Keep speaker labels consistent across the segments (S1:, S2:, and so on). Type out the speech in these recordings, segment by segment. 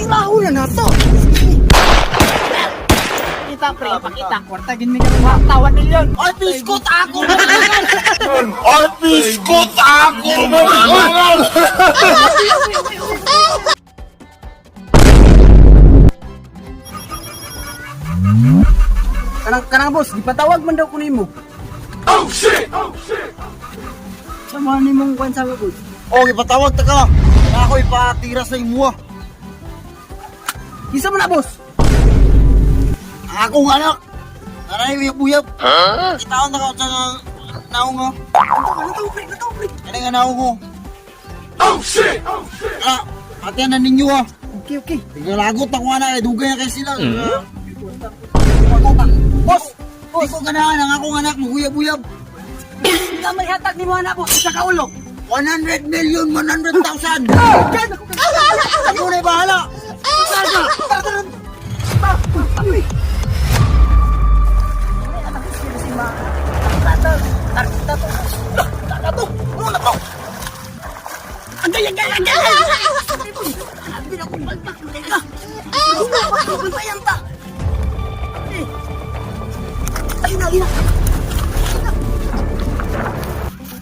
S1: Tilahulan na to.
S2: Kita pre, pakita. Kwarta gini ka kwarta 1 million.
S1: Ay, piskot ako.
S3: Ay, biskot ako!
S1: Kanang boss, ipatawag man daw ko nimo.
S3: Oh shit!
S1: Samahan nimong kwan sa boss.
S4: Oh, ipatawag ta ka. Ako ipatira sa imo.
S1: Isa mo na boss.
S4: Akong anak. Aray, uyab-uyab. Itaon na ka sa naong mo.
S1: Natubig.
S4: Ano nga naong mo?
S3: Oh shit!
S4: Atiyan na ninyo ah.
S1: Okay.
S4: Tigalagot ako na, dugay na kayo sila.
S1: Boss,
S4: Di ko ganahan ang akong anak, maguyab-uyab.
S1: nga may hatag ni mo na boss. Isa ka ulo.
S4: 100 million, 100,000.
S1: Kan!
S4: Ako na bahala.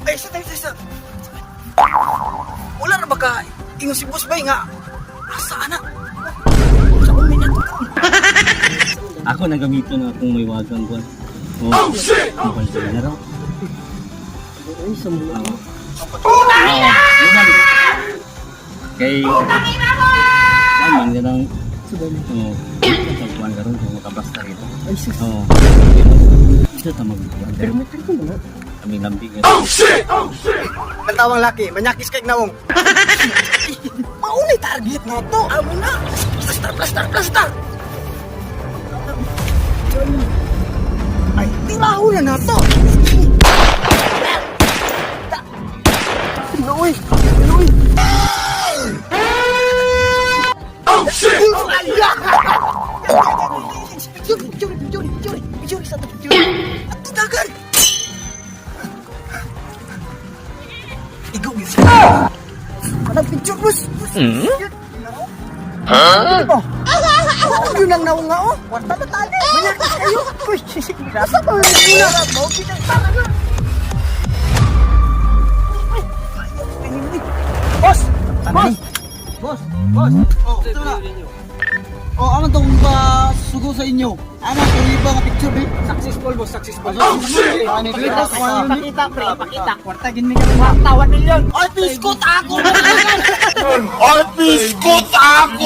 S1: Ay, isa. Wala na ba ka? Ingon si boss bay nga. Asa anak? Sa umi na to.
S5: Ako nagamito na akong may wagang kuwan.
S3: Oh shit!
S5: Ang pansin na raw.
S1: Ay, sa mga.
S5: Yun. Kay... Naman ka ng... Sa kuwan ka ron kung makabasta rito.
S1: Ay, sis.
S5: Oo. Ito ta magkuwan.
S1: Pero may trip mo na.
S5: Kami lambing nga.
S3: Oh shit!
S1: Katawang laki, manyakis kay nawong. Maunay target na to. Amo na. Plaster. Ay, tilahulan na to. Pinoy.
S3: Oh shit!
S1: Juri satu juri. Dagan. Igo gitu. Mana picture bos? Hah? Oh, yun ang naunga oh. Warta na tali. Manyakis kayo. Uy, nasa ba yung muna? Mau kita talaga. Bos!
S4: Boss. Oh, ito na. Oh, ano tong sugo sa inyo? Ano tong iba nga picture eh?
S1: Successful bos, successful.
S3: Oh shit!
S2: Pakita pre, pakita. Kwarta gini ka kwarta 1 million.
S4: Ay, piskot ako.
S3: Ay, biskot ako!